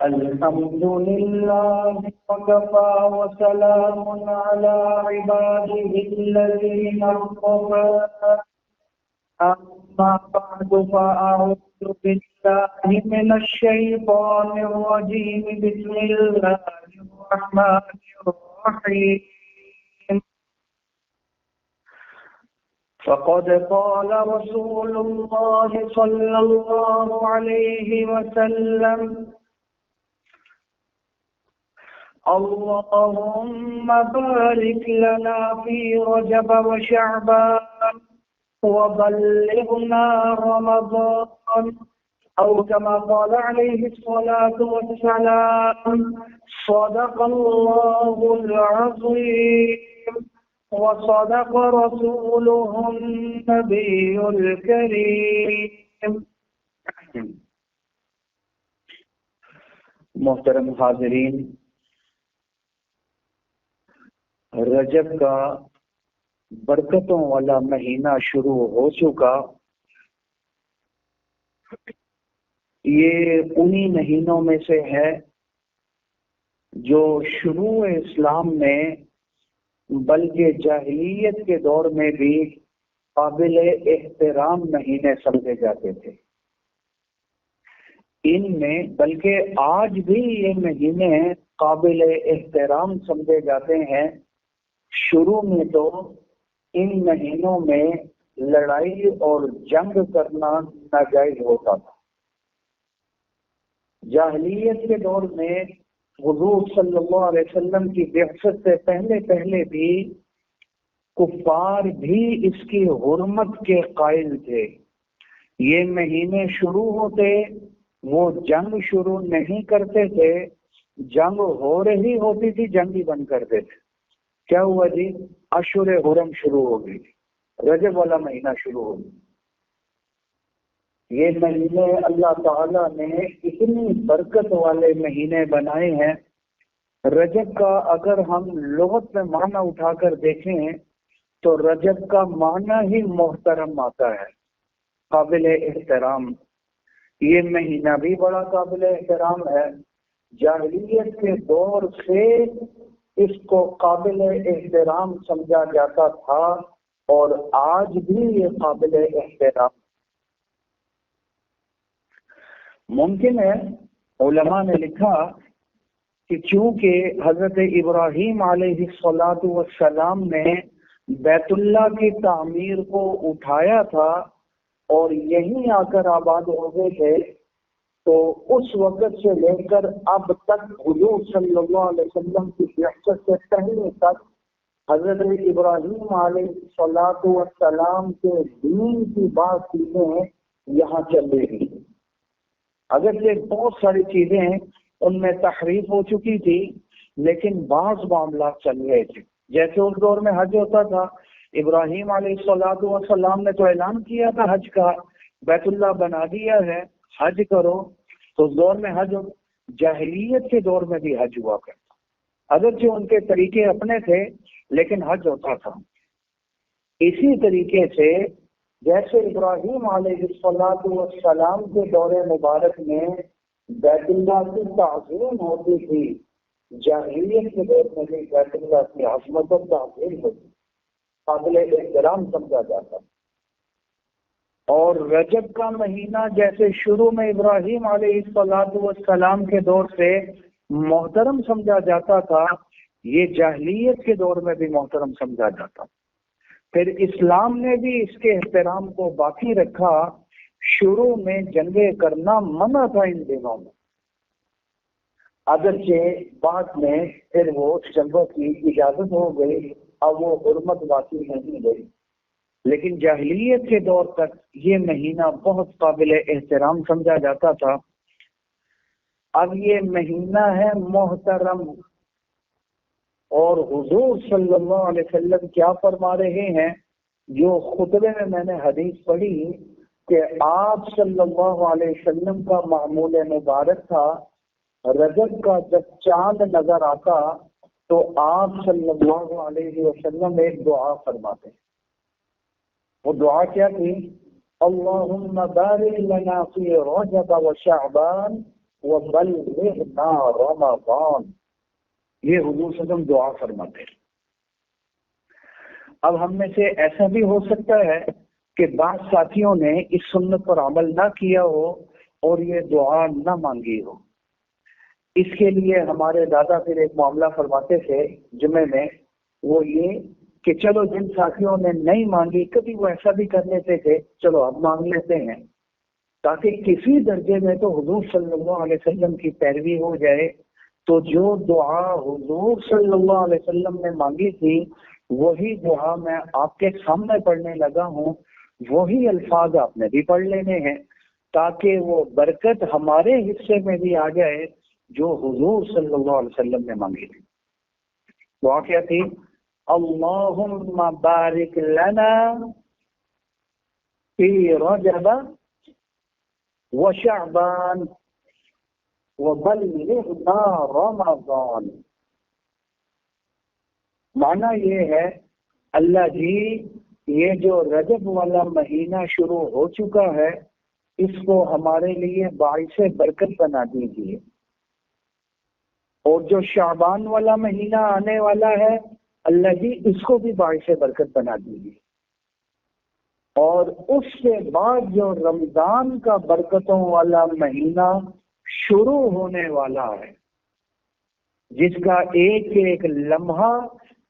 الحمد لله وكفى وسلام على عباده الذين اصطفى أما بعد فأعوذ بالله من الشيطان الرجيم بسم الله الرحمن الرحيم فقد قال رسول الله صلى الله عليه وسلم اللهم بارك لنا في رجب وشعبان وبلغنا رمضان أو كما قال عليه الصلاة والسلام صدق الله العظيم وصدق رسوله النبي الكريم. محترم حاضرین، رجب کا برکتوں والا مہینہ شروع ہو چکا. یہ انہی مہینوں میں سے ہے جو شروع اسلام میں بلکہ جاہلیت کے دور میں بھی قابل احترام مہینے سمجھے جاتے تھے. ان میں بلکہ آج بھی یہ مہینے قابل احترام سمجھے جاتے ہیں. شروع میں تو ان مہینوں میں لڑائی اور جنگ کرنا ناجائز ہوتا تھا. جاہلیت کے دور میں حضور صلی اللہ علیہ وسلم کی بعثت سے پہلے بھی کفار بھی اس کی حرمت کے قائل تھے. یہ مہینے شروع ہوتے وہ جنگ شروع نہیں کرتے تھے، جنگ ہو رہی ہوتی تھی جنگ ہی بند کرتے تھے. کیا ہوا جی؟ اشہر حرم شروع ہو گئی، رجب والا مہینہ شروع ہو گیا. یہ مہینے اللہ تعالیٰ نے اتنی برکت والے مہینے بنائے ہیں. رجب کا اگر ہم لغت میں معنی اٹھا کر دیکھیں تو رجب کا معنی ہی محترم آتا ہے، قابل احترام. یہ مہینہ بھی بڑا قابل احترام ہے. جاہلیت کے دور سے اس کو قابل احترام سمجھا جاتا تھا اور آج بھی یہ قابل احترام. ممکن ہے علماء نے لکھا کہ چونکہ حضرت ابراہیم علیہ السلام نے بیت اللہ کی تعمیر کو اٹھایا تھا اور یہیں آ کر آباد ہو گئے تھے، تو اس وقت سے لے کر اب تک حضور صلی اللہ علیہ وسلم کی بعثت سے پہلے تک حضرت ابراہیم علیہ السلام کے دین کی بعض چیزیں یہاں چل رہی ہیں. اگرچہ بہت ساری چیزیں ان میں تحریف ہو چکی تھی لیکن بعض معاملات چل رہے تھے. جیسے اس دور میں حج ہوتا تھا، ابراہیم علیہ السلام نے تو اعلان کیا تھا حج کا، بیت اللہ بنا دیا ہے، حج کرو. تو اس دور میں حج، جاہلیت کے دور میں بھی حج ہوا کرتا. اگرچہ ان کے طریقے اپنے تھے لیکن حج ہوتا تھا. اسی طریقے سے جیسے ابراہیم علیہ السلام کے دور مبارک میں بیت اللہ کی تعظیم ہوتی تھی، جاہلیت کے دور میں بھی بیت اللہ کی عظمت و تعظیم ہوتی، قابل احترام سمجھا جاتا. اور رجب کا مہینہ جیسے شروع میں ابراہیم علیہ السلام کے دور سے محترم سمجھا جاتا تھا، یہ جاہلیت کے دور میں بھی محترم سمجھا جاتا. پھر اسلام نے بھی اس کے احترام کو باقی رکھا. شروع میں جنگیں کرنا منع تھا ان دنوں میں، اگرچہ بعد میں پھر وہ جنگوں کی اجازت ہو گئی، اب وہ حرمت باقی نہیں گئی. لیکن جاہلیت کے دور تک یہ مہینہ بہت قابل احترام سمجھا جاتا تھا. اب یہ مہینہ ہے محترم، اور حضور صلی اللہ علیہ وسلم کیا فرما رہے ہیں؟ جو خطبے میں نے حدیث پڑھی کہ آپ صلی اللہ علیہ وسلم کا معمول مبارک تھا، رجب کا جب چاند نظر آتا تو آپ صلی اللہ علیہ وسلم ایک دعا فرماتے. وہ دعا کیا تھی؟ اللہم بارک لنا فی رجب و شعبان وَبَلِّغْنَا رَمَضَانَ، یہ حضور صلی اللہ علیہ وسلم دعا فرماتے ہیں۔ اب ہم میں سے ایسا بھی ہو سکتا ہے کہ بعض ساتھیوں نے اس سنت پر عمل نہ کیا ہو اور یہ دعا نہ مانگی ہو۔ اس کے لیے ہمارے دادا پھر ایک معاملہ فرماتے تھے جمعے میں، وہ یہ کہ چلو جن ساتھیوں نے نہیں مانگی، کبھی وہ ایسا بھی کر لیتے تھے چلو اب مانگ لیتے ہیں، تاکہ کسی درجے میں تو حضور صلی اللہ علیہ وسلم کی پیروی ہو جائے۔ تو جو دعا حضور صلی اللہ علیہ وسلم نے مانگی تھی وہی دعا میں آپ کے سامنے پڑھنے لگا ہوں، وہی الفاظ آپ نے بھی پڑھ لینے ہیں تاکہ وہ برکت ہمارے حصے میں بھی آ جائے جو حضور صلی اللہ علیہ وسلم نے مانگی تھی۔ دعا کیا تھی؟ اللہم بارک لنا فی رجب وشعبان وبلغنا رمضان۔ معنی یہ ہے اللہ جی یہ جو رجب والا مہینہ شروع ہو چکا ہے اس کو ہمارے لیے باعث برکت بنا دیجیے، اور جو شعبان والا مہینہ آنے والا ہے اللہ جی اس کو بھی باعث برکت بنا دیجیے، اور اس سے بعد جو رمضان کا برکتوں والا مہینہ شروع ہونے والا ہے جس کا ایک ایک لمحہ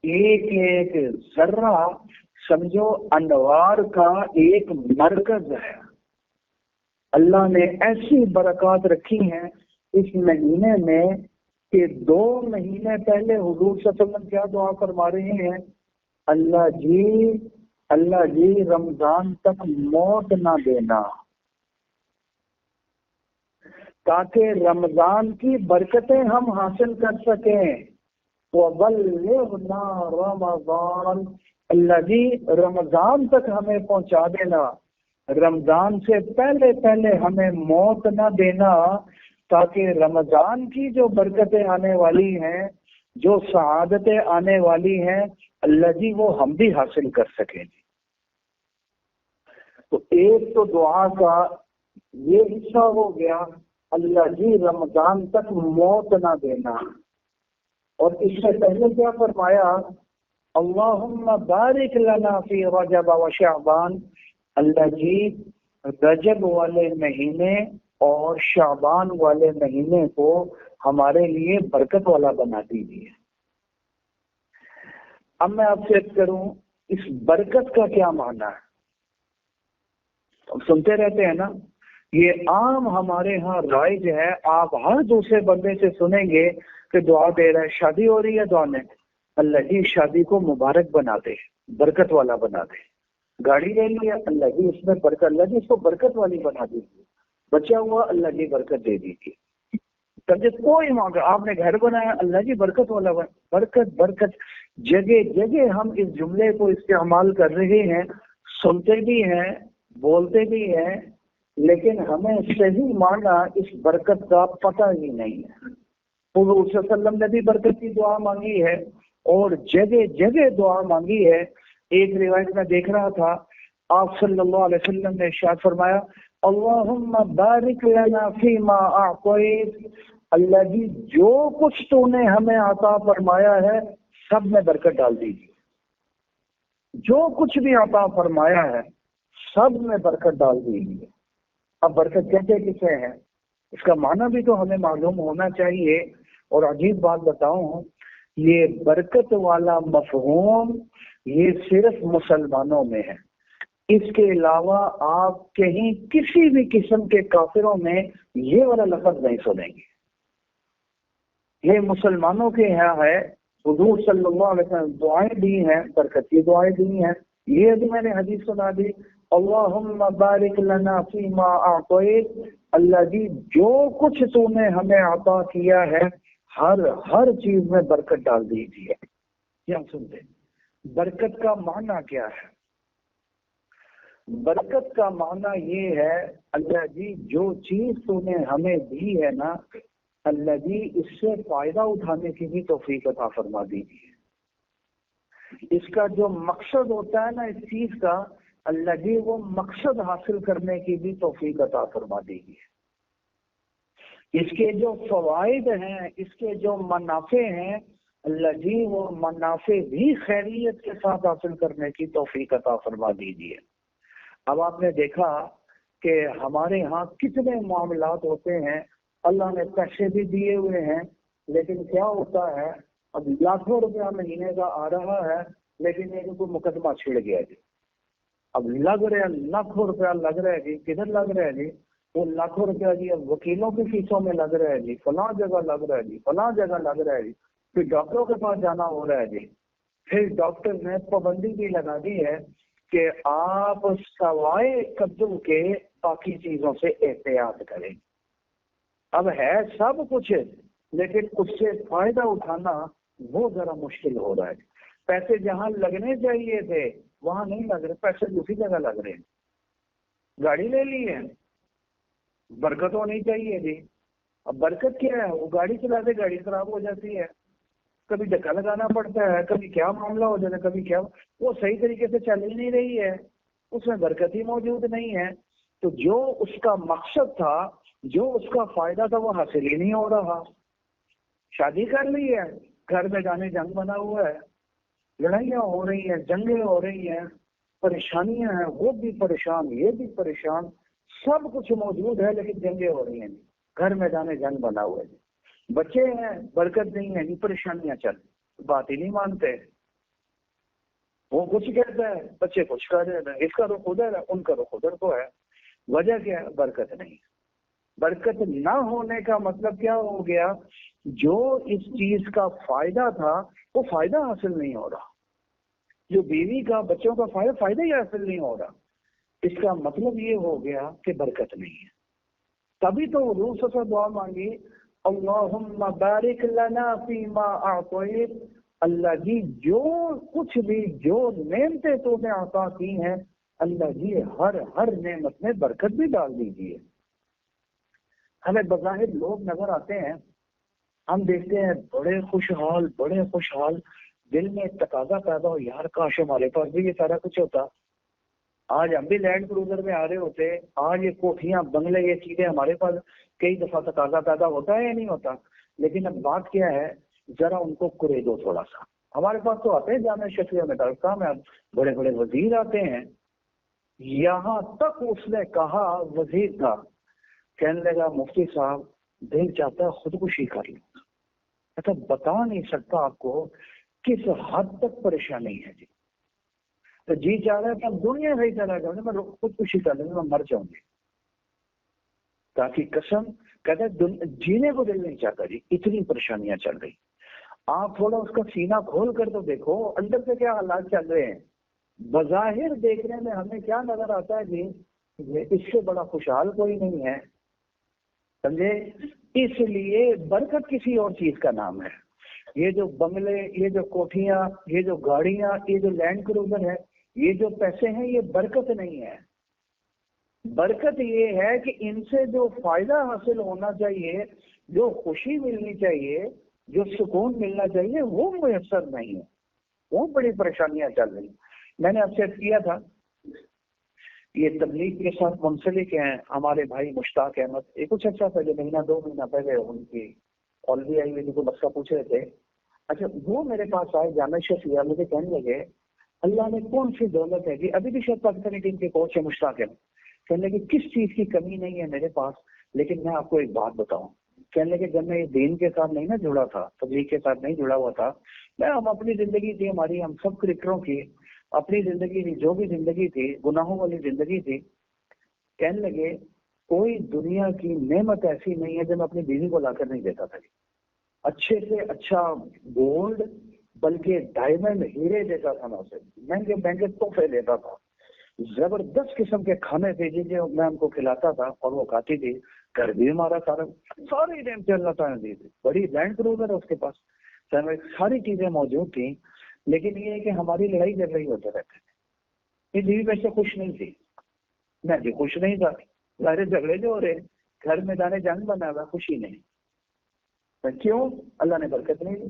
ایک ایک ذرہ سمجھو انوار کا ایک مرکز ہے۔ اللہ نے ایسی برکات رکھی ہیں اس مہینے میں کہ 2 مہینے پہلے حضور صلی اللہ علیہ وسلم کیا دعا فرما رہے ہیں؟ اللہ جی رمضان تک موت نہ دینا تاکہ رمضان کی برکتیں ہم حاصل کر سکیں۔ وَبَلِّغْنَا رَمَضَانَ، اللہ جی رمضان تک ہمیں پہنچا دینا، رمضان سے پہلے پہلے ہمیں موت نہ دینا تاکہ رمضان کی جو برکتیں آنے والی ہیں، جو سعادتیں آنے والی ہیں اللہ جی وہ ہم بھی حاصل کر سکیں۔ تو ایک تو دعا کا یہ حصہ ہو گیا اللہ جی رمضان تک موت نہ دینا، اور اس سے پہلے کیا فرمایا؟ اللہم بارک لنا فی رجب و شعبان، اللہ جی رجب والے مہینے اور شعبان والے مہینے کو ہمارے لیے برکت والا بنا دیجیے۔ اب میں آپ سے کروں اس برکت کا کیا معنی ہے؟ ہم سنتے رہتے ہیں نا، یہ عام ہمارے ہاں رائج ہے، آپ ہر دوسرے بندے سے سنیں گے کہ دعا دے رہا ہے، شادی ہو رہی ہے دعا میں اللہ جی شادی کو مبارک بنا دے، برکت والا بنا دے، گاڑی لے لی ہے اللہ جی اس میں برکت، اللہ جی اس کو برکت والی بنا دیجیے، بچہ ہوا اللہ جی برکت دے دیجیے، طبیعت کوئی مانگا، آپ نے گھر بنایا اللہ جی برکت والا بنا، برکت برکت۔ جگہ جگہ ہم اس جملے کو استعمال کر رہے ہیں، سنتے بھی ہیں بولتے بھی ہیں، لیکن ہمیں صحیح معنی اس برکت کا پتہ ہی نہیں ہے۔ حضور صلی اللہ علیہ وسلم نے بھی برکت کی دعا مانگی ہے اور جگہ جگہ دعا مانگی ہے۔ ایک روایت میں دیکھ رہا تھا آپ صلی اللہ علیہ وسلم نے ارشاد فرمایا اللہم بارک لنا فیما اعطیت، اللہ جی جو کچھ تو نے ہمیں عطا فرمایا ہے سب میں برکت ڈال دیجیے، جو کچھ بھی عطا فرمایا ہے سب میں برکت ڈال دیجیے۔ اب برکت کہتے کسے ہیں اس کا معنی بھی تو ہمیں معلوم ہونا چاہیے، اور عجیب بات بتاؤں یہ برکت والا مفہوم یہ صرف مسلمانوں میں ہے، اس کے علاوہ آپ کہیں کسی بھی قسم کے کافروں میں یہ والا لفظ نہیں سنیں گے۔ یہ مسلمانوں کے یہاں ہے، حضور صلی اللہ علیہ وسلم دعائیں دی ہیں، برکت کی دعائیں دی ہیں، یہ بھی میں نے حدیث سنا دی اللہم بارک لنا فیما اعطیت، اللہ جی جو کچھ تو نے ہمیں عطا کیا ہے ہر چیز میں برکت ڈال دیجیے۔ کیا سنتے برکت کا معنی کیا ہے؟ برکت کا معنی یہ ہے اللہ جی جو چیز تو نے ہمیں دی ہے نا اللہ جی اس سے فائدہ اٹھانے کی بھی توفیق عطا فرما دیجیے۔ اس کا جو مقصد ہوتا ہے نا اس چیز کا اللہ جی وہ مقصد حاصل کرنے کی بھی توفیق عطا فرما دیجیے۔ اس کے جو فوائد ہیں، اس کے جو منافع ہیں، اللہ جی وہ منافع بھی خیریت کے ساتھ حاصل کرنے کی توفیق عطا فرما دیجیے۔ اب آپ نے دیکھا کہ ہمارے ہاں کتنے معاملات ہوتے ہیں، اللہ نے پیسے بھی دیے ہوئے ہیں، لیکن کیا ہوتا ہے، اب لاکھوں روپیہ مہینے کا آ رہا ہے، لیکن ایک کوئی مقدمہ چھڑ گیا جی، اب لگ رہے لاکھوں روپیہ لگ رہا ہے جی، کدھر لگ رہا ہے جی، وہ لاکھوں روپیہ جی اب وکیلوں کی فیسوں میں لگ رہا ہے جی، فلاں جگہ لگ رہا ہے جی، فلاں جگہ لگ رہا ہے جی، پھر ڈاکٹروں کے پاس جانا ہو رہا ہے جی۔ پھر ڈاکٹر نے پابندی بھی لگا دی ہے کہ آپ سوائے کدو کے باقی چیزوں سے احتیاط کریں۔ اب ہے سب کچھ، لیکن اس سے فائدہ اٹھانا وہ ذرا مشکل ہو رہا ہے۔ پیسے جہاں لگنے چاہیے تھے وہاں نہیں لگ رہے، پیسے دوسری جگہ لگ رہے ہیں۔ گاڑی لے لی ہے، برکت ہونی چاہیے جی، اب برکت کیا ہے، وہ گاڑی چلاتے گاڑی خراب ہو جاتی ہے، کبھی دھکا لگانا پڑتا ہے، کبھی کیا معاملہ ہو جاتا ہے، کبھی کیا، وہ صحیح طریقے سے چل ہی نہیں رہی ہے، اس میں برکت ہی موجود نہیں ہے۔ تو جو اس کا مقصد تھا، جو اس کا فائدہ تھا، وہ حاصل ہی نہیں ہو رہا۔ شادی کر لی ہے، گھر میں جانے جنگ بنا ہوا ہے، لڑائیاں ہو رہی ہیں، جنگیں ہو رہی ہیں، پریشانیاں ہیں، وہ بھی پریشان، یہ بھی پریشان، سب کچھ موجود ہے لیکن جنگیں ہو رہی ہیں، گھر میں جانے جنگ بنا ہوا ہے، بچے ہیں، برکت نہیں ہے، یہ پریشانیاں چل، بات ہی نہیں مانتے، وہ کچھ کہتا ہے، بچے کچھ کہہ رہے ہیں، اس کا رخ ادھر ہے، ان کا رخ ادھر کو ہے، وجہ کیا ہے؟ برکت نہیں۔ برکت نہ ہونے کا مطلب کیا ہو گیا؟ جو اس چیز کا فائدہ تھا وہ فائدہ حاصل نہیں ہو رہا، جو بیوی کا، بچوں کا فائدہ ہی حاصل نہیں ہو رہا، اس کا مطلب یہ ہو گیا کہ برکت نہیں ہے۔ تبھی تو حضور سے دعا مانگی، اللہم بارک لنا فیما اعطیت، اللہ جی جو کچھ بھی، جو نعمتیں تو نے عطا کی ہیں، اللہ جی ہر نعمت میں برکت بھی ڈال دیجیے۔ ہمیں بظاہر لوگ نظر آتے ہیں، ہم دیکھتے ہیں بڑے خوشحال، دل میں تقاضا پیدا ہو، یار کاش ہمارے پاس بھی یہ سارا کچھ ہوتا، آج ہم بھی لینڈ کروزر میں آ رہے ہوتے، آج یہ کوٹھیاں، بنگلے، یہ چیزیں ہمارے پاس کئی دفعہ تقاضا پیدا ہوتا ہے یا نہیں ہوتا؟ لیکن اب بات کیا ہے، ذرا ان کو کرے دو تھوڑا سا۔ ہمارے پاس تو آتے ہیں جامعہ شفیع میں، ڈاکٹر صاحب میں بڑے بڑے وزیر آتے ہیں، یہاں تک اس نے کہا، وزیر تھا، کہنے لگا مفتی صاحب دل چاہتا ہے خودکشی کر لوں، اچھا بتا نہیں سکتا آپ کو کس حد تک پریشانی ہے جی، تو جی چاہ رہا ہے کہ دنیا سے ہی چلا جاؤں، میں خودکشی کر لوں، میں مر جاؤں گی، تاکہ قسم، کہتا ہے جینے کو دل نہیں چاہتا جی، اتنی پریشانیاں چل رہی۔ آپ تھوڑا اس کا سینہ کھول کر تو دیکھو اندر سے کیا حالات چل رہے ہیں۔ بظاہر دیکھنے میں ہمیں کیا نظر آتا ہے جی، اس سے بڑا خوشحال کوئی نہیں ہے، سمجھے؟ اس لیے برکت کسی اور چیز کا نام ہے۔ یہ جو بنگلے، یہ جو کوٹھیاں، یہ جو گاڑیاں، یہ جو لینڈ کروزر ہے، یہ جو پیسے ہیں، یہ برکت نہیں ہے۔ برکت یہ ہے کہ ان سے جو فائدہ حاصل ہونا چاہیے، جو خوشی ملنی چاہیے، جو سکون ملنا چاہیے، وہ میسر نہیں ہے، وہ بڑی پریشانیاں چل رہی۔ میں نے آپ سے کیا تھا، یہ تبلیغ کے ساتھ منسلک ہیں ہمارے بھائی مشتاق احمد، یہ کچھ اچھا پہلے مہینہ 2 مہینہ پہلے ان کی کال بھی آئی ہوئی، کو مسئلہ پوچھ رہے تھے۔ اچھا وہ میرے پاس آئے جامعہ شفیع، مجھے کہنے لگے اللہ نے کون سی دولت ہے جی، ابھی بھی شاید پاکستانی ٹیم کے کوچ ہے مشتاق احمد، کہنے لگے کس چیز کی کمی نہیں ہے میرے پاس، لیکن میں آپ کو ایک بات بتاؤں، کہنے لگے جب میں یہ دین کے ساتھ نہیں نا جڑا تھا، تبلیغ کے ساتھ نہیں جڑا ہوا تھا، ہم اپنی زندگی تھی ہماری، ہم سب کرکٹروں کی اپنی زندگی تھی، جو بھی زندگی تھی گناہوں والی زندگی تھی، کہنے لگے کوئی دنیا کی نعمت ایسی نہیں ہے جو میں اپنی بیوی کو لا کر نہیں دیتا تھا، اچھے سے اچھا گولڈ، بلکہ ڈائمنڈ، ہیرے دیتا تھا، میں اسے مہنگے مہنگے تحفے دیتا تھا، زبردست قسم کے کھانے تھے جن میں ان کو کھلاتا تھا اور وہ کھاتی تھی، گھر بھی ہمارا ساری نعمتیں اللہ تعالیٰ نے دی تھی، بڑی لینڈ کروزر ہے اس کے پاس، ساری چیزیں موجود تھیں، لیکن یہ ہے کہ ہماری لڑائی جھگڑے رہی ہوتے رہتے تھے، یہ بیوی ویسے خوش نہیں تھی، میں بھی خوش نہیں تھا، سارے جھگڑے جو ہو رہے، گھر میں جانے جنگ بنا ہوا، خوشی نہیں، کیوں؟ اللہ نے برکت نہیں دی۔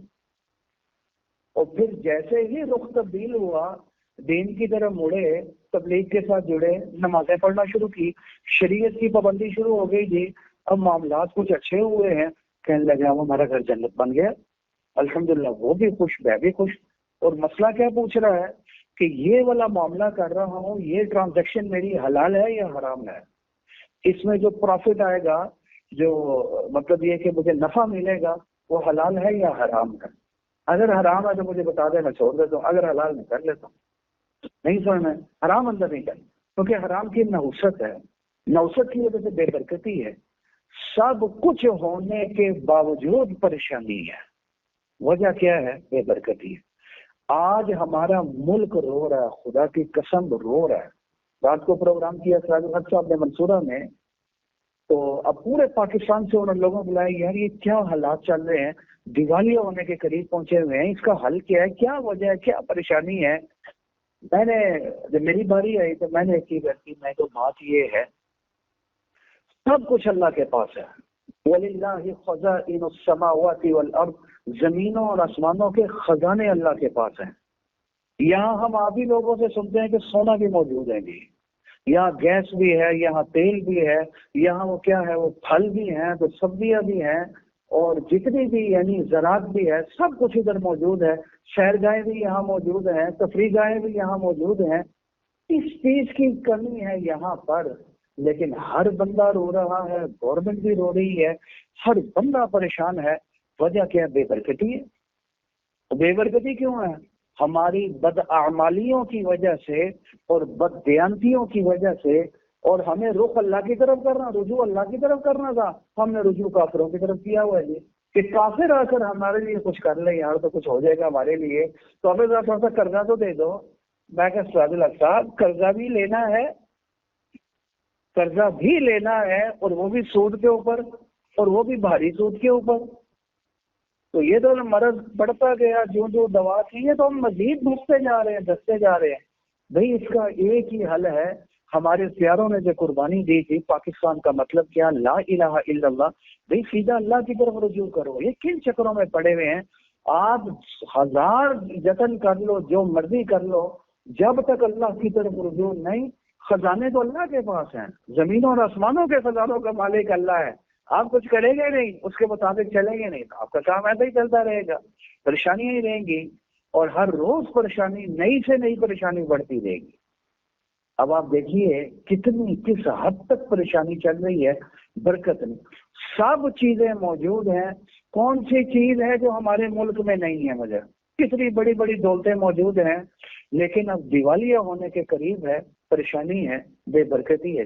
اور پھر جیسے ہی رخ تبدیل ہوا، دین کی طرف مڑے، تبلیغ کے ساتھ جڑے، نمازیں پڑھنا شروع کی، شریعت کی پابندی شروع ہو گئی جی، اب معاملات کچھ اچھے ہوئے ہیں، کہنے لگے اب ہمارا گھر جنت بن گیا، الحمدللہ، وہ بھی خوش، میں بھی خوش۔ اور مسئلہ کیا پوچھ رہا ہے کہ یہ والا معاملہ کر رہا ہوں، یہ ٹرانزیکشن میری حلال ہے یا حرام ہے؟ اس میں جو پروفٹ آئے گا، جو مطلب یہ کہ مجھے نفع ملے گا، وہ حلال ہے یا حرام ہے؟ اگر حرام ہے تو مجھے بتا دیں، میں چھوڑ دیتا ہوں، اگر حلال میں کر لیتا ہوں۔ نہیں سمجھ میں، حرام اندر نہیں کرنا، کیونکہ حرام کی نحوست ہے، نحوست کی وجہ سے بے برکتی ہے، سب کچھ ہونے کے باوجود پریشانی ہے۔ وجہ کیا ہے؟ بے برکتی ہے۔ آج ہمارا ملک رو رہا ہے، خدا کی قسم رو رہا ہے۔ رات کو پروگرام کیا سراج الحق صاحب نے منصورہ میں، تو اب پورے پاکستان سے انہوں لوگوں بلائے، یار یہ کیا حالات چل رہے ہیں، دیوالیہ ہونے کے قریب پہنچے ہوئے ہیں، اس کا حل کیا ہے، کیا وجہ ہے، کیا پریشانی ہے؟ میں نے جب میری باری آئی تو میں نے ایک چیز رکھی، میں تو بات یہ ہے سب کچھ اللہ کے پاس ہے۔ وَلِلَّهِ خَزَائِنُ السَّمَاوَاتِ وَالْأَرْضِ، زمینوں اور آسمانوں کے خزانے اللہ کے پاس ہیں۔ یہاں ہم آپ ہی لوگوں سے سنتے ہیں کہ سونا بھی موجود ہے جی، یہاں گیس بھی ہے، یہاں تیل بھی ہے، یہاں وہ کیا ہے، وہ پھل بھی ہیں، تو سبزیاں بھی ہیں، اور جتنی بھی یعنی زراعت بھی ہے، سب کچھ ادھر موجود ہے۔ سیرگاہیں بھی یہاں موجود ہیں، تفریح گاہیں بھی یہاں موجود ہیں۔ اس چیز کی کمی ہے یہاں پر، لیکن ہر بندہ رو رہا ہے، گورنمنٹ بھی رو رہی ہے، ہر بندہ پریشان ہے۔ وجہ کیا ہے؟ بے برکتی ہے۔ بے برکتی کیوں ہے؟ ہماری بداعمالیوں کی وجہ سے اور بددیانتیوں کی وجہ سے، اور ہمیں رخ اللہ کی طرف کرنا، رجوع اللہ کی طرف کرنا تھا، ہم نے رجوع کافروں کی طرف کیا ہوا ہے جی، کہ کافر آ کر ہمارے لیے کچھ کر لیں یار تو کچھ ہو جائے گا ہمارے لیے، تو ہمیں ذرا تھوڑا سا قرضہ تو دے دو۔ میں کہ سراج الحق صاحب، قرضہ بھی لینا ہے، قرضہ بھی لینا ہے، اور وہ بھی سود کے اوپر، اور وہ بھی بھاری سود کے اوپر۔ تو یہ تو مرض بڑھتا گیا، جو جو دوا تھی، یہ تو ہم مزید دھستے جا رہے ہیں، دھستے جا رہے ہیں۔ بھئی اس کا ایک ہی حل ہے، ہمارے پیاروں نے جو قربانی دی تھی، پاکستان کا مطلب کیا؟ لا الہ الا اللہ۔ بھئی سیدھا اللہ کی طرف رجوع کرو، یہ کن چکروں میں پڑے ہوئے ہیں؟ آپ ہزار جتن کر لو، جو مرضی کر لو، جب تک اللہ کی طرف رجوع نہیں، خزانے تو اللہ کے پاس ہیں، زمینوں اور آسمانوں کے خزانوں کا مالک اللہ ہے۔ آپ کچھ کریں گے نہیں، اس کے مطابق چلیں گے نہیں، تو آپ کا کام ایسا ہی چلتا رہے گا، پریشانیاں ہی رہیں گی، اور ہر روز پریشانی، نئی سے نئی پریشانی بڑھتی رہے گی۔ اب آپ دیکھیے کس حد تک پریشانی چل رہی ہے، برکت نہیں، سب چیزیں موجود ہیں۔ کون سی چیز ہے جو ہمارے ملک میں نہیں ہے؟ مجھے کتنی بڑی بڑی دولتیں موجود ہیں، لیکن اب دیوالیہ ہونے کے قریب ہے، پریشانی ہے، بے برکتی ہے۔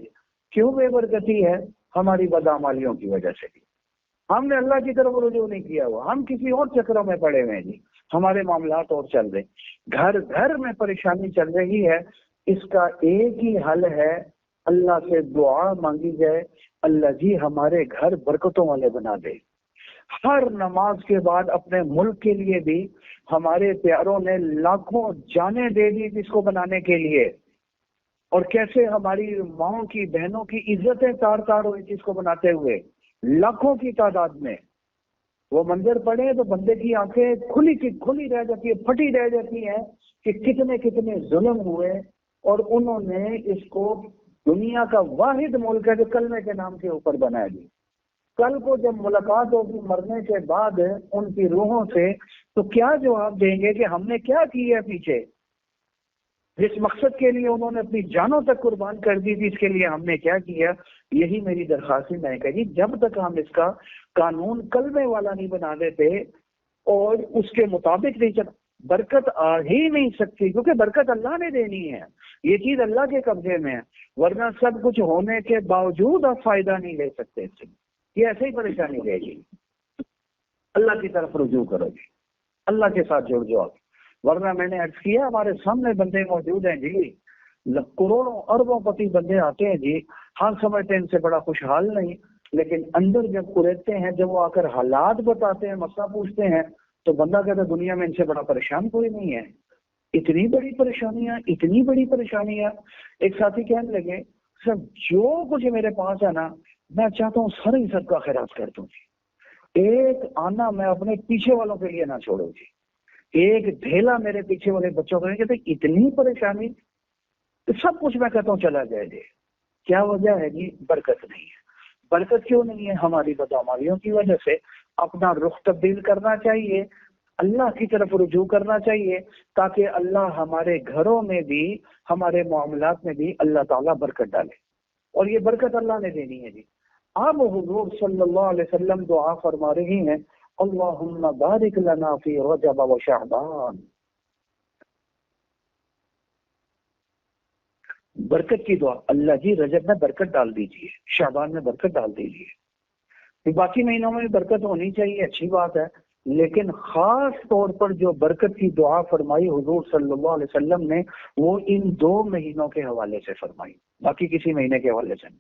کیوں بے برکتی ہے؟ ہماری بدعمالیوں کی وجہ سے بھی، ہم نے اللہ کی طرف رجوع نہیں کیا ہوا، ہم کسی اور چکروں میں پڑے ہوئے ہیں جی، ہمارے معاملات اور چل رہے، گھر گھر میں پریشانی چل رہی ہے۔ اس کا ایک ہی حل ہے، اللہ سے دعا مانگی جائے، اللہ جی ہمارے گھر برکتوں والے بنا دے۔ ہر نماز کے بعد اپنے ملک کے لیے بھی ہمارے پیاروں نے لاکھوں جانیں دے دی اس کو بنانے کے لیے، اور کیسے ہماری ماؤں کی، بہنوں کی عزتیں تار تار ہوئی تھی اس کو بناتے ہوئے، لاکھوں کی تعداد میں۔ وہ منظر پڑے تو بندے کی آنکھیں کھلی کی کھلی رہ جاتی ہے، پھٹی رہ جاتی ہیں کہ کتنے کتنے ظلم ہوئے، اور انہوں نے اس کو دنیا کا واحد ملک ہے جو کلمے کے نام کے اوپر بنایا دی۔ کل کو جب ملاقات ہوگی مرنے کے بعد ان کی روحوں سے، تو کیا جواب دیں گے کہ ہم نے کیا کیا پیچھے؟ جس مقصد کے لیے انہوں نے اپنی جانوں تک قربان کر دی تھی، اس کے لیے ہم نے کیا کیا؟ یہی میری درخواست ہے کہ جی جب تک ہم اس کا قانون کلمے والا نہیں بنا دیتے اور اس کے مطابق نہیں چل، برکت آ ہی نہیں سکتی، کیونکہ برکت اللہ نے دینی ہے، یہ چیز اللہ کے قبضے میں ہے، ورنہ سب کچھ ہونے کے باوجود آپ فائدہ نہیں لے سکتے اس سے، یہ ایسے ہی پریشانی رہے گی۔ اللہ کی طرف رجوع کرو جی، اللہ کے ساتھ جڑ جاؤ، ورنہ میں نے عرض کیا ہمارے سامنے بندے موجود ہیں جی، کروڑوں اربوں پتی بندے آتے ہیں جی، ہم سمجھتے ہیں ان سے بڑا خوشحال نہیں، لیکن اندر جب قریدتے ہیں، جب وہ آ کر حالات بتاتے ہیں، مسئلہ پوچھتے ہیں، تو بندہ کہتا ہے دنیا میں ان سے بڑا پریشان کوئی نہیں ہے۔ اتنی بڑی پریشانیاں، اتنی بڑی پریشانیاں۔ ایک ساتھی کہنے لگے سر جو کچھ میرے پاس ہے نا، میں چاہتا ہوں سارے سب کا خیرات کر دوں جی، ایک آنا میں اپنے پیچھے والوں کے لیے نہ چھوڑوں جی، ایک ڈھیلا میرے پیچھے والے بچوں کو، کہتے اتنی پریشانی، سب کچھ میں کہتا ہوں چلا جائے جی۔ کیا وجہ ہے جی؟ برکت نہیں ہے۔ برکت کیوں نہیں ہے؟ ہماری بدعمالیوں کی وجہ سے اپنا رخ تبدیل کرنا چاہیے، اللہ کی طرف رجوع کرنا چاہیے، تاکہ اللہ ہمارے گھروں میں بھی، ہمارے معاملات میں بھی اللہ تعالیٰ برکت ڈالے، اور یہ برکت اللہ نے دینی ہے جی۔ آپ حضور صلی اللہ علیہ وسلم دعا فرما رہے ہیں، اللہم بارک لنا فی رجب و شعبان، برکت کی دعا، اللہ جی رجب میں برکت ڈال دیجیے، شعبان میں برکت ڈال دیجیے۔ باقی مہینوں میں بھی برکت ہونی چاہیے، اچھی بات ہے، لیکن خاص طور پر جو برکت کی دعا فرمائی حضور صلی اللہ علیہ وسلم نے، وہ ان 2 مہینوں کے حوالے سے فرمائی، باقی کسی مہینے کے حوالے سے نہیں،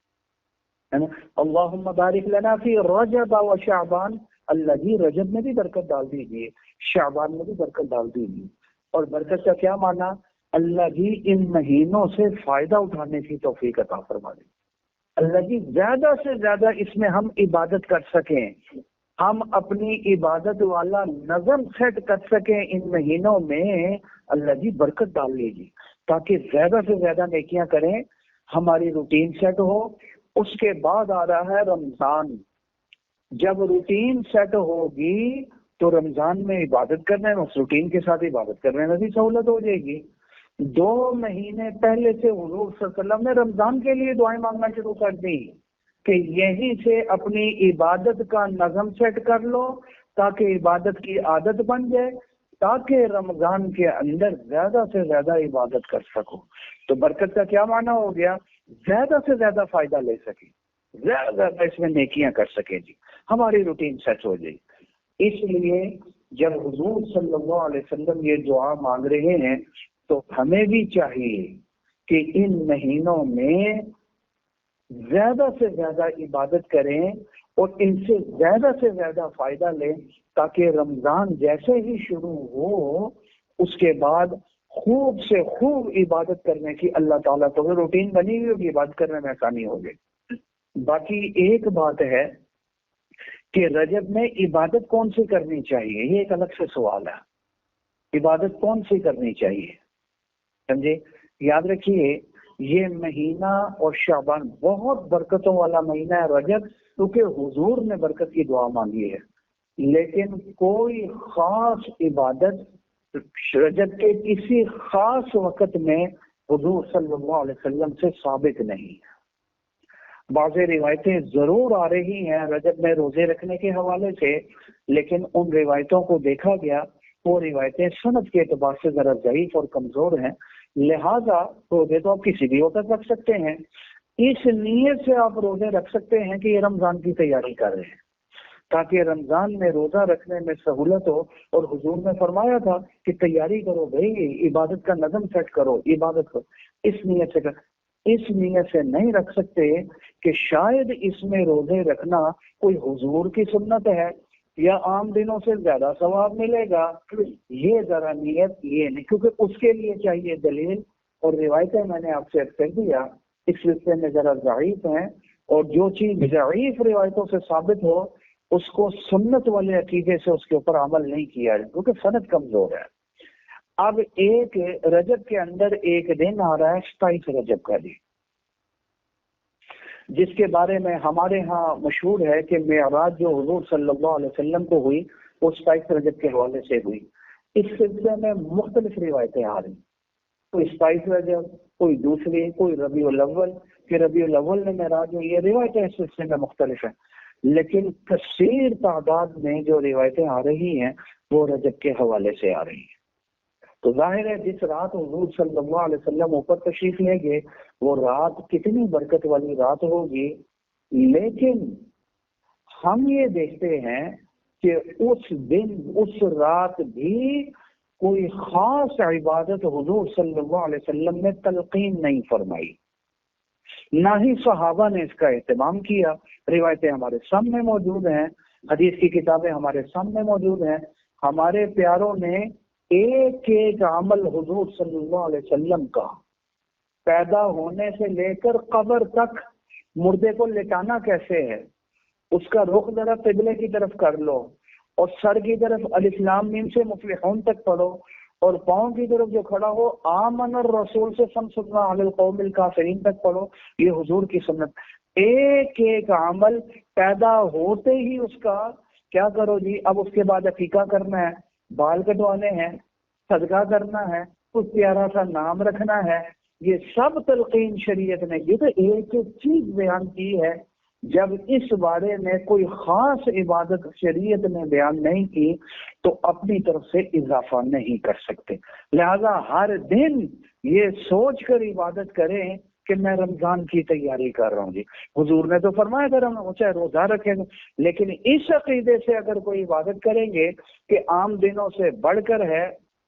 ہے نا۔ اللہم بارک لنا فی رجب و شعبان، اللہ جی رجب میں بھی برکت ڈال دیجیے، شعبان میں بھی برکت ڈال دیجیے۔ اور برکت کا کیا معنی؟ اللہ جی ان مہینوں سے فائدہ اٹھانے کی توفیق عطا فرما دیں، اللہ جی زیادہ سے زیادہ اس میں ہم عبادت کر سکیں، ہم اپنی عبادت والا نظم سیٹ کر سکیں ان مہینوں میں، اللہ جی برکت ڈال لیجیے تاکہ زیادہ سے زیادہ نیکیاں کریں، ہماری روٹین سیٹ ہو۔ اس کے بعد آ رہا ہے رمضان، جب روٹین سیٹ ہوگی تو رمضان میں عبادت کرنے میں، اس روٹین کے ساتھ عبادت کرنے میں بھی سہولت ہو جائے گی۔ 2 مہینے پہلے سے حضور صلی اللہ علیہ وسلم نے رمضان کے لیے دعائیں مانگنا شروع کر دی کہ یہیں سے اپنی عبادت کا نظم سیٹ کر لو تاکہ عبادت کی عادت بن جائے، تاکہ رمضان کے اندر زیادہ سے زیادہ عبادت کر سکو۔ تو برکت کا کیا معنی ہو گیا؟ زیادہ سے زیادہ فائدہ لے سکیں، زیادہ زیادہ اس میں نیکیاں کر سکیں جی، ہماری روٹین سیٹ ہو جائے۔ اس لیے جب حضور صلی اللہ علیہ وسلم یہ دعا مانگ رہے ہیں تو ہمیں بھی چاہیے کہ ان مہینوں میں زیادہ سے زیادہ عبادت کریں اور ان سے زیادہ فائدہ لیں، تاکہ رمضان جیسے ہی شروع ہو اس کے بعد خوب سے خوب عبادت کرنے کی اللہ تعالیٰ تو روٹین بنی ہوئی ہوگی، عبادت کرنے میں آسانی ہوگی۔ باقی ایک بات ہے کہ رجب میں عبادت کون سی کرنی چاہیے، یہ ایک الگ سے سوال ہے، عبادت کون سی کرنی چاہیے، سمجھے؟ یاد رکھیے یہ مہینہ اور شعبان بہت برکتوں والا مہینہ ہے رجب، کیونکہ حضور نے برکت کی دعا مانگی ہے، لیکن کوئی خاص عبادت رجب کے کسی خاص وقت میں حضور صلی اللہ علیہ وسلم سے ثابت نہیں ہے۔ بعض روایتیں ضرور آ رہی ہیں رجب میں روزے رکھنے کے حوالے سے، لیکن ان روایتوں کو دیکھا گیا وہ روایتیں سند کے اعتبار سے ذرا ضعیف اور کمزور ہیں، لہذا روزے تو آپ کسی بھی وقت رکھ سکتے ہیں، اس نیت سے آپ روزے رکھ سکتے ہیں کہ یہ رمضان کی تیاری کر رہے ہیں تاکہ رمضان میں روزہ رکھنے میں سہولت ہو، اور حضور نے فرمایا تھا کہ تیاری کرو بھائی، عبادت کا نظم سیٹ کرو، عبادت کرو، اس نیت سے اس نیت سے نہیں رکھ سکتے کہ شاید اس میں روزے رکھنا کوئی حضور کی سنت ہے یا عام دنوں سے زیادہ ثواب ملے گا، یہ ذرا نیت یہ نہیں، کیونکہ اس کے لیے چاہیے دلیل، اور روایتیں میں نے آپ سے کر دیا اس سلسلے میں ذرا ضعیف ہیں، اور جو چیز ضعیف روایتوں سے ثابت ہو اس کو سنت والے عقیدے سے اس کے اوپر عمل نہیں کیا ہے، کیونکہ سند کمزور ہے۔ اب ایک رجب کے اندر ایک دن آ رہا ہے 27 رجب کا دن، جس کے بارے میں ہمارے ہاں مشہور ہے کہ معراج جو حضور صلی اللہ علیہ وسلم کو ہوئی وہ 27 رجب کے حوالے سے ہوئی۔ اس سلسلے میں مختلف روایتیں آ رہی، کوئی 27 رجب، کوئی دوسری، کوئی ربیع الاول کہ ربیع الاول میں معراج ہوئی، یہ روایتیں اس سلسلے میں مختلف ہیں، لیکن کثیر تعداد میں جو روایتیں آ رہی ہیں وہ رجب کے حوالے سے آ رہی ہیں۔ تو ظاہر ہے جس رات حضور صلی اللہ علیہ وسلم اوپر تشریف لیں گے وہ رات کتنی برکت والی رات ہوگی، لیکن ہم یہ دیکھتے ہیں کہ اس دن اس رات بھی کوئی خاص عبادت حضور صلی اللہ علیہ وسلم نے تلقین نہیں فرمائی، نہ ہی صحابہ نے اس کا اہتمام کیا۔ روایتیں ہمارے سامنے موجود ہیں، حدیث کی کتابیں ہمارے سامنے موجود ہیں، ہمارے پیاروں نے ایک ایک عمل حضور صلی اللہ علیہ وسلم کا پیدا ہونے سے لے کر قبر تک، مردے کو لٹانا کیسے ہے اس کا رخ ذرا قبلے کی طرف کر لو، اور سر کی طرف الف لام میم سے مفلحون تک پڑھو، اور پاؤں کی طرف جو کھڑا ہو آمن الرسول سے فانصرنا علی القوم الکافرین تک پڑھو، یہ حضور کی سنت۔ ایک ایک عمل پیدا ہوتے ہی اس کا کیا کرو جی، اب اس کے بعد عقیقہ کرنا ہے، بال کٹوانے ہیں، صدقہ کرنا ہے، کچھ پیارا سا نام رکھنا ہے، یہ سب تلقین شریعت نے، یہ تو ایک ایک چیز بیان کی ہے۔ جب اس بارے میں کوئی خاص عبادت شریعت نے بیان نہیں کی تو اپنی طرف سے اضافہ نہیں کر سکتے۔ لہذا ہر دن یہ سوچ کر عبادت کریں کہ میں رمضان کی تیاری کر رہا ہوں جی۔ حضور نے تو فرمایا اگر ہم چاہے روزہ رکھیں گے، لیکن اس عقیدے سے اگر کوئی عبادت کریں گے کہ عام دنوں سے بڑھ کر ہے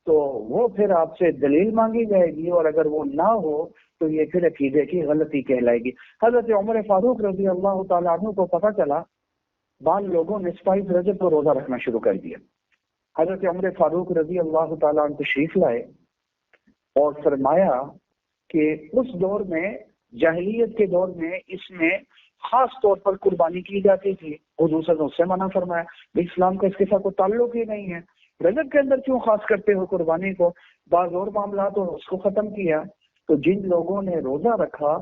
تو وہ پھر آپ سے دلیل مانگی جائے گی، اور اگر وہ نہ ہو تو یہ پھر عقیدے کی غلطی کہلائے گی۔ حضرت عمر فاروق رضی اللہ تعالیٰ عنہ کو پتہ چلا بعض لوگوں نے 27 رجب کو روزہ رکھنا شروع کر دیا۔ حضرت عمر فاروق رضی اللہ تعالیٰ عنہ تشریف لائے اور فرمایا کہ اس دور میں، جاہلیت کے دور میں، اس میں خاص طور پر قربانی کی جاتی تھی۔ حضور صلی اللہ علیہ وسلم سے منع فرمایا، اسلام کا اس کے ساتھ کوئی تعلق ہی نہیں ہے، رجب کے اندر کیوں خاص کرتے ہو قربانی کو؟ بعض اور معاملات اور اس کو ختم کیا۔ تو جن لوگوں نے روزہ رکھا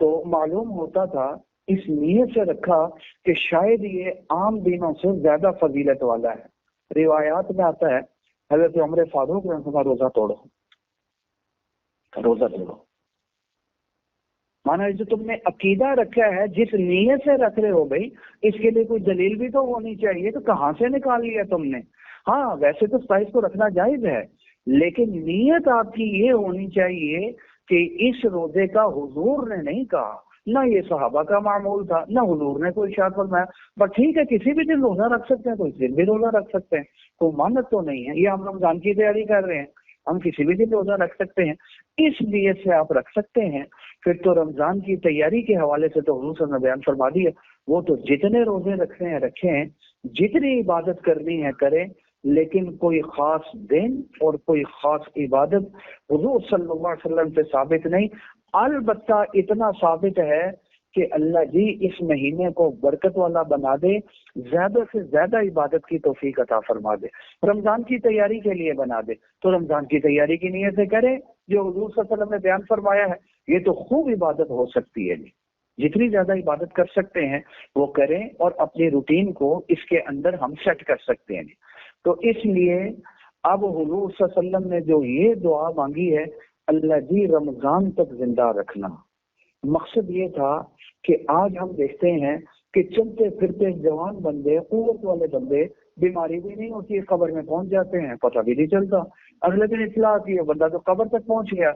تو معلوم ہوتا تھا، اس نیت سے رکھا کہ شاید یہ عام دنوں سے زیادہ فضیلت والا ہے۔ روایات میں آتا ہے حضرت عمر فاروق نے فرمایا روزہ توڑو، روزہ توڑو۔ مانا جو تم نے عقیدہ رکھا ہے، جس نیت سے رکھ رہے ہو بھائی، اس کے لیے کوئی دلیل بھی تو ہونی چاہیے، تو کہاں سے نکال لیا تم نے؟ ہاں ویسے تو 27 کو رکھنا جائز ہے، لیکن نیت آپ کی یہ ہونی چاہیے کہ اس روزے کا حضور نے نہیں کہا، نہ یہ صحابہ کا معمول تھا، نہ حضور نے کوئی ارشاد فرمایا، بس ٹھیک ہے کسی بھی دن روزہ رکھ سکتے ہیں تو اس دن بھی روزہ رکھ سکتے ہیں، کوئی مانت تو نہیں ہے۔ یہ ہم رمضان کی تیاری کر رہے ہیں، ہم کسی بھی دن روزہ رکھ سکتے ہیں، اس نیت سے آپ رکھ سکتے ہیں۔ پھر تو رمضان کی تیاری کے حوالے سے تو حضور صلی اللہ علیہ وسلم نے بیان فرما دیا، وہ تو جتنے روزے رکھنے ہیں رکھیں، جتنی عبادت کرنی ہے کریں، لیکن کوئی خاص دن اور کوئی خاص عبادت حضور صلی اللہ علیہ وسلم سے ثابت نہیں۔ البتہ اتنا ثابت ہے کہ اللہ جی اس مہینے کو برکت والا بنا دے، زیادہ سے زیادہ عبادت کی توفیق عطا فرما دے، رمضان کی تیاری کے لیے بنا دے، تو رمضان کی تیاری کی نیت سے کریں جو حضور صلی اللہ علیہ وسلم نے بیان فرمایا ہے۔ یہ تو خوب عبادت ہو سکتی ہے جی، جتنی زیادہ عبادت کر سکتے ہیں وہ کریں، اور اپنی روٹین کو اس کے اندر ہم سیٹ کر سکتے ہیں جی۔ تو اس لیے اب حضور صلی اللہ علیہ وسلم نے جو یہ دعا مانگی ہے، اللہ جی رمضان تک زندہ رکھنا، مقصد یہ تھا کہ آج ہم دیکھتے ہیں کہ چلتے پھرتے جوان بندے، قوت والے بندے، بیماری بھی نہیں ہوتی ہے، قبر میں پہنچ جاتے ہیں، پتہ بھی نہیں چلتا، اگلے دن اطلاع آتی ہے بندہ تو قبر تک پہنچ گیا۔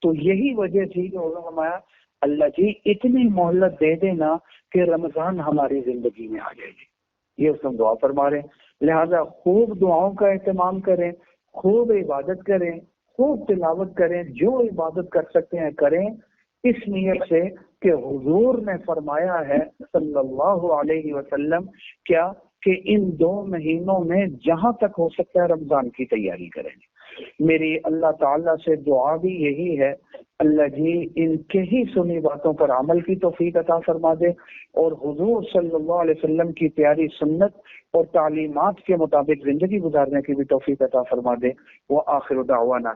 تو یہی وجہ تھی کہ فرمایا اللہ جی اتنی مہلت دے دینا کہ رمضان ہماری زندگی میں آ جائے گی، یہ اس میں دعا فرما رہے ہیں۔ لہذا خوب دعاؤں کا اہتمام کریں، خوب عبادت کریں، خوب تلاوت کریں، جو عبادت کر سکتے ہیں کریں، اس نیت سے کہ حضور نے فرمایا ہے صلی اللہ علیہ وسلم کیا کہ ان 2 مہینوں میں جہاں تک ہو سکتا ہے رمضان کی تیاری کریں گے۔ میری اللہ تعالیٰ سے دعا بھی یہی ہے، اللہ جی ان کے ہی سنی باتوں پر عمل کی توفیق عطا فرما دے، اور حضور صلی اللہ علیہ وسلم کی پیاری سنت اور تعلیمات کے مطابق زندگی گزارنے کی بھی توفیق عطا فرما دے۔ وآخر دعوانا